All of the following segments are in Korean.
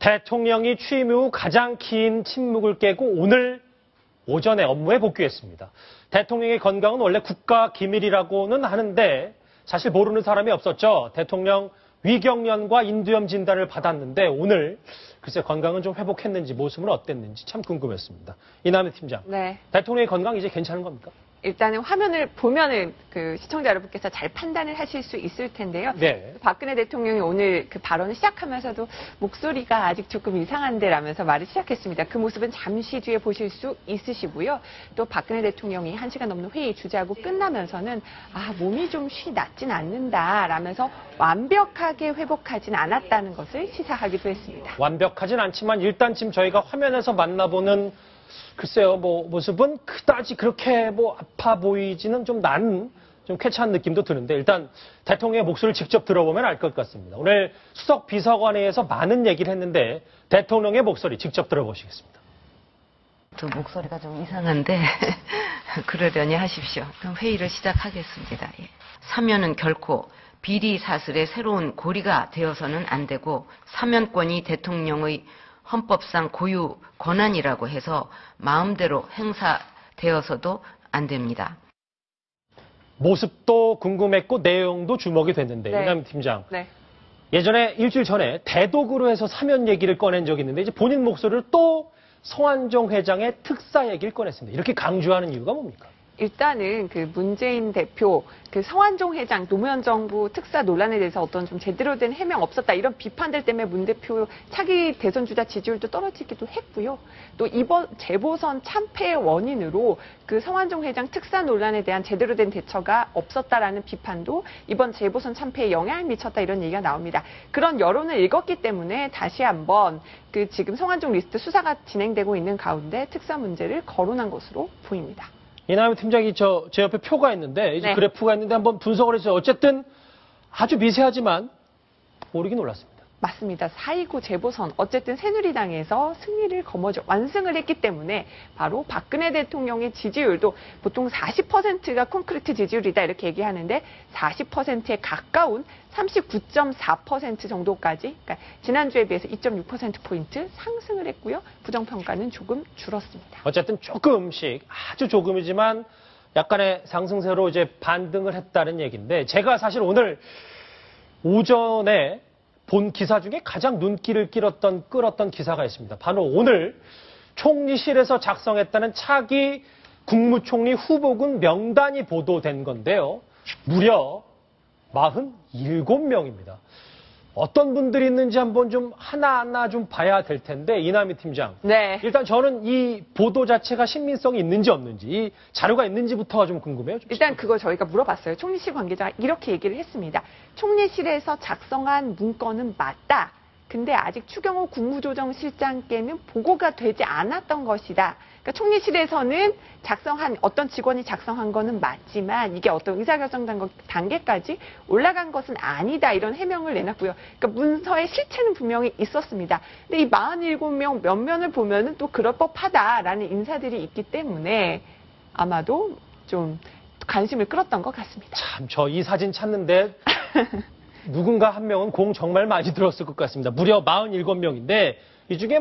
대통령이 취임 후 가장 긴 침묵을 깨고 오늘 오전에 업무에 복귀했습니다. 대통령의 건강은 원래 국가 기밀이라고는 하는데 사실 모르는 사람이 없었죠. 대통령 위경련과 인두염 진단을 받았는데 오늘 글쎄 건강은 좀 회복했는지 모습은 어땠는지 참 궁금했습니다. 이남희 팀장, 네. 대통령의 건강 이제 괜찮은 겁니까? 일단은 화면을 보면은 그 시청자 여러분께서 잘 판단을 하실 수 있을 텐데요. 네. 박근혜 대통령이 오늘 그 발언을 시작하면서도 목소리가 아직 조금 이상한데라면서 말을 시작했습니다. 그 모습은 잠시 뒤에 보실 수 있으시고요. 또 박근혜 대통령이 1시간 넘는 회의 주재하고 끝나면서는 몸이 좀 낫진 않는다라면서 완벽하게 회복하진 않았다는 것을 시사하기도 했습니다. 완벽하진 않지만 일단 지금 저희가 화면에서 만나보는 글쎄요, 모습은 그다지 그렇게 아파 보이지는 좀 쾌차한 느낌도 드는데 일단 대통령의 목소리를 직접 들어보면 알 것 같습니다. 오늘 수석 비서관회에서 많은 얘기를 했는데 대통령의 목소리 직접 들어보시겠습니다. 저 목소리가 좀 이상한데 그러려니 하십시오. 그럼 회의를 시작하겠습니다. 예. 사면은 결코 비리 사슬의 새로운 고리가 되어서는 안 되고 사면권이 대통령의 헌법상 고유 권한이라고 해서 마음대로 행사되어서도 안 됩니다. 모습도 궁금했고 내용도 주목이 됐는데 네. 이남희 팀장. 네. 예전에 일주일 전에 대독으로 해서 사면 얘기를 꺼낸 적이 있는데 이제 본인 목소리를 또 성완종 회장의 특사 얘기를 꺼냈습니다. 이렇게 강조하는 이유가 뭡니까? 일단은 그 문재인 대표, 그 성완종 회장, 노무현 정부 특사 논란에 대해서 어떤 좀 제대로 된 해명 없었다. 이런 비판들 때문에 문 대표 차기 대선 주자 지지율도 떨어지기도 했고요. 또 이번 재보선 참패의 원인으로 그 성완종 회장 특사 논란에 대한 제대로 된 대처가 없었다라는 비판도 이번 재보선 참패에 영향을 미쳤다 이런 얘기가 나옵니다. 그런 여론을 읽었기 때문에 다시 한번 그 지금 성완종 리스트 수사가 진행되고 있는 가운데 특사 문제를 거론한 것으로 보입니다. 이남희 팀장이 제 옆에 표가 있는데 이제 네. 그래프가 있는데 한번 분석을 해서 어쨌든 아주 미세하지만 오르긴 올랐습니다. 맞습니다. 4.29 재보선 어쨌든 새누리당에서 승리를 거머쥐어 완승을 했기 때문에 바로 박근혜 대통령의 지지율도 보통 40%가 콘크리트 지지율이다 이렇게 얘기하는데 40%에 가까운 39.4% 정도까지 그러니까 지난주에 비해서 2.6%포인트 상승을 했고요. 부정평가는 조금 줄었습니다. 어쨌든 조금씩 아주 조금이지만 약간의 상승세로 이제 반등을 했다는 얘기인데 제가 사실 오늘 오전에 본 기사 중에 가장 눈길을 끌었던 기사가 있습니다. 바로 오늘 총리실에서 작성했다는 차기 국무총리 후보군 명단이 보도된 건데요. 무려 47명입니다. 어떤 분들이 있는지 한번 좀 하나하나 좀 봐야 될 텐데 이남희 팀장. 네. 일단 저는 이 보도 자체가 신빙성이 있는지 없는지 이 자료가 있는지부터가 좀 궁금해요. 일단 그거 저희가 물어봤어요. 총리실 관계자가 이렇게 얘기를 했습니다. 총리실에서 작성한 문건은 맞다. 근데 아직 추경호 국무조정실장께는 보고가 되지 않았던 것이다. 그러니까 총리실에서는 어떤 직원이 작성한 거는 맞지만 이게 어떤 의사결정 단계까지 올라간 것은 아니다. 이런 해명을 내놨고요. 그러니까 문서의 실체는 분명히 있었습니다. 근데 이 47명 몇 면을 보면은 또 그럴 법하다라는 인사들이 있기 때문에 아마도 좀 관심을 끌었던 것 같습니다. 참, 저 이 사진 찾는데 누군가 한 명은 공 정말 많이 들었을 것 같습니다. 무려 47명인데 이 중에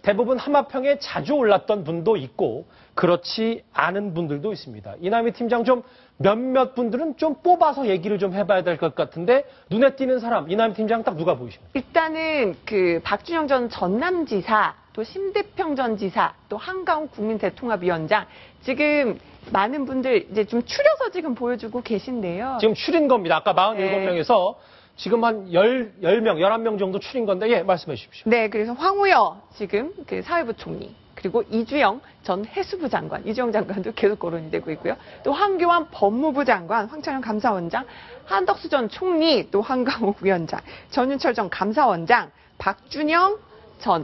대부분 하마평에 자주 올랐던 분도 있고 그렇지 않은 분들도 있습니다. 이남희 팀장 좀 몇몇 분들은 좀 뽑아서 얘기를 좀 해봐야 될 것 같은데 눈에 띄는 사람 이남희 팀장 딱 누가 보이십니까? 일단은 그 박준영 전 전남지사 또 심대평 전 지사 또 한가훈 국민대통합위원장 지금 많은 분들 이제 좀 추려서 지금 보여주고 계신데요. 지금 추린 겁니다. 아까 47명에서 지금 한 10명, 11명 정도 추린 건데, 예, 말씀해 주십시오. 네, 그래서 황우여 지금 그 사회부 총리, 그리고 이주영 전 해수부 장관, 이주영 장관도 계속 거론이 되고 있고요. 또 황교안 법무부 장관, 황철영 감사원장, 한덕수 전 총리, 또 한강욱 위원장, 전윤철 전 감사원장, 박준영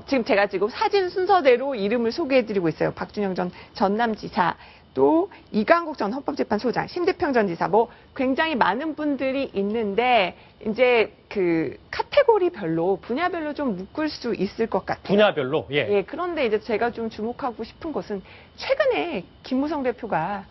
지금 제가 지금 사진 순서대로 이름을 소개해드리고 있어요. 박준영 전 전남지사, 또 이강국 전 헌법재판소장, 심대평 전 지사, 굉장히 많은 분들이 있는데 이제 그 카테고리별로 분야별로 좀 묶을 수 있을 것 같아요. 분야별로, 예. 예, 그런데 이제 제가 좀 주목하고 싶은 것은 최근에 김무성 대표가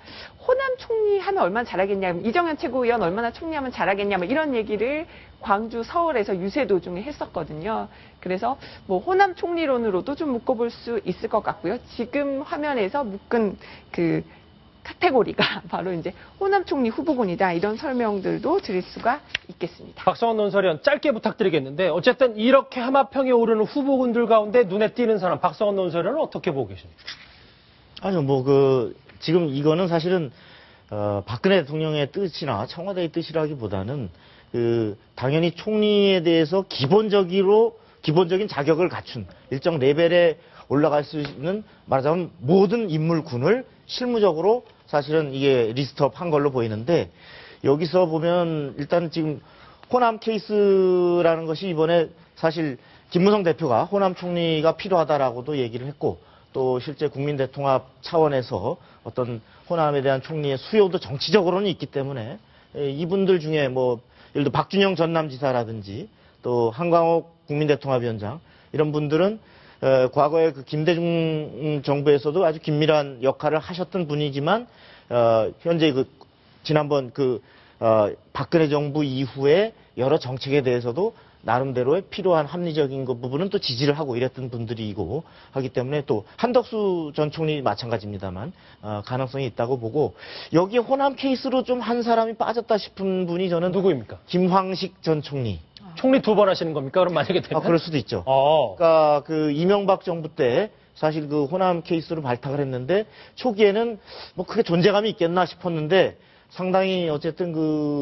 호남 총리하면 얼마나 잘하겠냐, 이정현 최고위원 얼마나 총리하면 잘하겠냐, 뭐 이런 얘기를 광주, 서울에서 유세 도중에 했었거든요. 그래서 뭐 호남 총리론으로도 좀 묶어볼 수 있을 것 같고요. 지금 화면에서 묶은 그 카테고리가 바로 이제 호남 총리 후보군이다, 이런 설명들도 드릴 수가 있겠습니다. 박성원 논설위원 짧게 부탁드리겠는데 어쨌든 이렇게 하마평에 오르는 후보군들 가운데 눈에 띄는 사람 박성원 논설위원은 어떻게 보고 계십니까? 아니요, 지금 이거는 사실은 박근혜 대통령의 뜻이나 청와대의 뜻이라기보다는 당연히 총리에 대해서 기본적인 자격을 갖춘 일정 레벨에 올라갈 수 있는, 말하자면 모든 인물군을 실무적으로 사실은 이게 리스트업 한 걸로 보이는데, 여기서 보면 일단 지금 호남 케이스라는 것이 이번에 사실 김무성 대표가 호남 총리가 필요하다라고도 얘기를 했고, 또 실제 국민 대통합 차원에서 어떤 호남에 대한 총리의 수요도 정치적으로는 있기 때문에 이분들 중에 뭐 예를 들어 박준영 전남지사라든지 또 한광옥 국민 대통합위원장 이런 분들은 과거에 그 김대중 정부에서도 아주 긴밀한 역할을 하셨던 분이지만 현재 지난번 박근혜 정부 이후에 여러 정책에 대해서도 나름대로의 필요한 합리적인 부분은 또 지지를 하고 이랬던 분들이고 하기 때문에, 또 한덕수 전 총리 마찬가지입니다만 가능성이 있다고 보고, 여기 호남 케이스로 좀 한 사람이 빠졌다 싶은 분이 저는 누구입니까? 김황식 전 총리. 총리 2번 하시는 겁니까? 그럼 만약에 되면? 그럴 수도 있죠. 그러니까 이명박 정부 때 사실 호남 케이스로 발탁을 했는데 초기에는 뭐 크게 존재감이 있겠나 싶었는데 상당히 어쨌든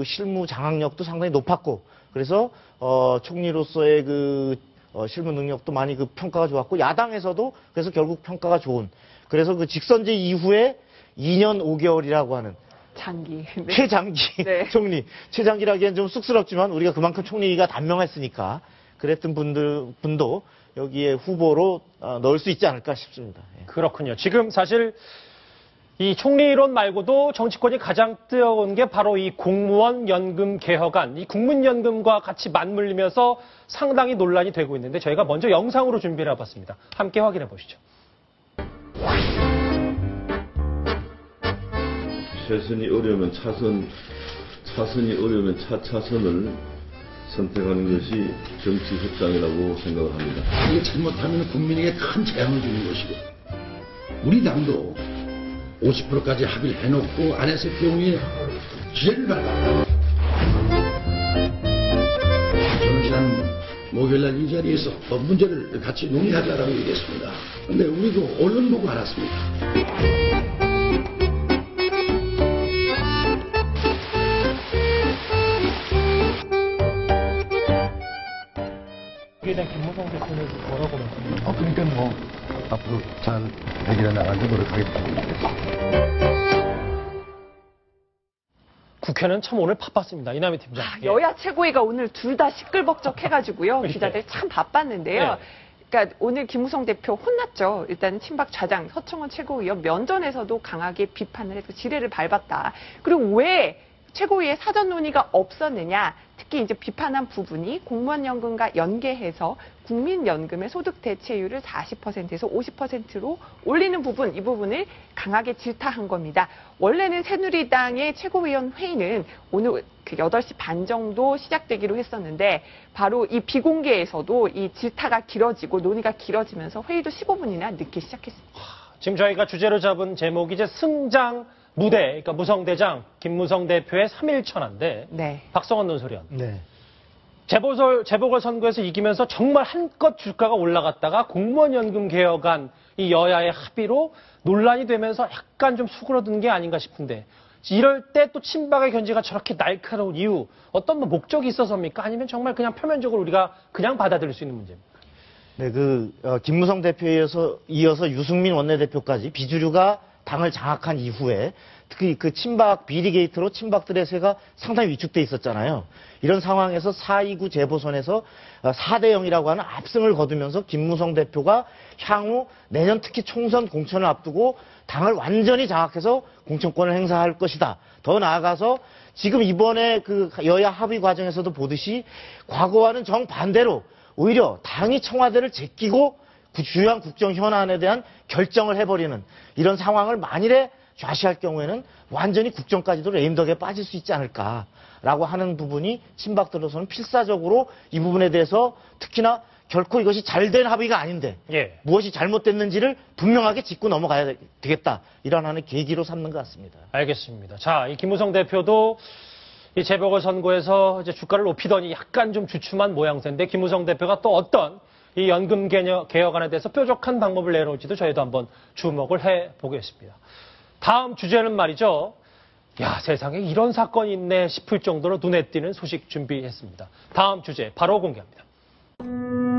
실무 장악력도 상당히 높았고, 그래서 총리로서의 실무 능력도 많이 평가가 좋았고, 야당에서도 그래서 결국 평가가 좋은, 그래서 직선제 이후에 2년 5개월이라고 하는 장기. 네. 최장기 네. 총리. 최장기라기엔 좀 쑥스럽지만 우리가 그만큼 총리가 단명했으니까 그랬던 분도 여기에 후보로 넣을 수 있지 않을까 싶습니다. 예. 그렇군요. 지금 사실 이 총리론 말고도 정치권이 가장 뜨거운 게 바로 이 공무원 연금 개혁안, 이 국민연금과 같이 맞물리면서 상당히 논란이 되고 있는데 저희가 먼저 영상으로 준비를 해봤습니다. 함께 확인해 보시죠. 최선이 어려우면 차선이 어려우면 차선을 선택하는 것이 정치 협상이라고 생각을 합니다. 이게 잘못하면 국민에게 큰 재앙을 주는 것이고, 우리 당도 50%까지 합의를 해놓고 안 했을 경우에 죄를 받아. 저는 지난 목요일날 이 자리에서 문제를 같이 논의하자라고 얘기했습니다. 근데 우리도 언론 보고 알았습니다. 여기에 대한 김무성 대표는 뭐라고 말씀하세요? 그러니까 뭐 앞으로 잘 해결해 나가는데 노력하겠습니다. 국회는 참 오늘 바빴습니다. 이남희 팀장. 여야 최고위가 오늘 둘 다 시끌벅적 해가지고요. 기자들 참 바빴는데요. 네. 그러니까 오늘 김무성 대표 혼났죠. 일단 친박 좌장 서청원 최고위원 면전에서도 강하게 비판을 해서 지뢰를 밟았다. 그리고 왜 최고위의 사전 논의가 없었느냐. 특히 이제 비판한 부분이 공무원연금과 연계해서 국민연금의 소득 대체율을 40%에서 50%로 올리는 부분, 이 부분을 강하게 질타한 겁니다. 원래는 새누리당의 최고위원 회의는 오늘 8시 반 정도 시작되기로 했었는데 바로 이 비공개에서도 이 질타가 길어지고 논의가 길어지면서 회의도 15분이나 늦게 시작했습니다. 지금 저희가 주제로 잡은 제목이 이제 승장 무대, 그러니까 무성대장 김무성 대표의 3.1천하인데 네. 박성원 논설위원. 네. 재보궐선거에서 이기면서 정말 한껏 주가가 올라갔다가 공무원연금 개혁안 이 여야의 합의로 논란이 되면서 약간 좀 수그러든 게 아닌가 싶은데 이럴 때 또 친박의 견제가 저렇게 날카로운 이유 어떤 뭐 목적이 있어서입니까? 아니면 정말 그냥 표면적으로 우리가 그냥 받아들일 수 있는 문제입니까? 네, 김무성 대표에 이어서 유승민 원내대표까지 비주류가 당을 장악한 이후에 특히 친박 비리 게이트로 친박들의 세가 상당히 위축돼 있었잖아요. 이런 상황에서 4.29 재보선에서 4대 0이라고 하는 압승을 거두면서 김무성 대표가 향후 내년 특히 총선 공천을 앞두고 당을 완전히 장악해서 공천권을 행사할 것이다. 더 나아가서 지금 이번에 여야 합의 과정에서도 보듯이 과거와는 정반대로 오히려 당이 청와대를 제끼고 주요한 국정 현안에 대한 결정을 해버리는 이런 상황을 만일에 좌시할 경우에는 완전히 국정까지도 레임덕에 빠질 수 있지 않을까라고 하는 부분이 친박들로서는 필사적으로 이 부분에 대해서 특히나 결코 이것이 잘된 합의가 아닌데 예. 무엇이 잘못됐는지를 분명하게 짚고 넘어가야 되겠다. 이런 하나의 계기로 삼는 것 같습니다. 알겠습니다. 자, 이 김무성 대표도 이 재보궐선거에서 이제 주가를 높이더니 약간 좀 주춤한 모양새인데 김무성 대표가 또 어떤 이 연금 개혁안에 대해서 뾰족한 방법을 내놓을지도 저희도 한번 주목을 해 보겠습니다. 다음 주제는 말이죠. 야, 세상에 이런 사건이 있네 싶을 정도로 눈에 띄는 소식 준비했습니다. 다음 주제 바로 공개합니다.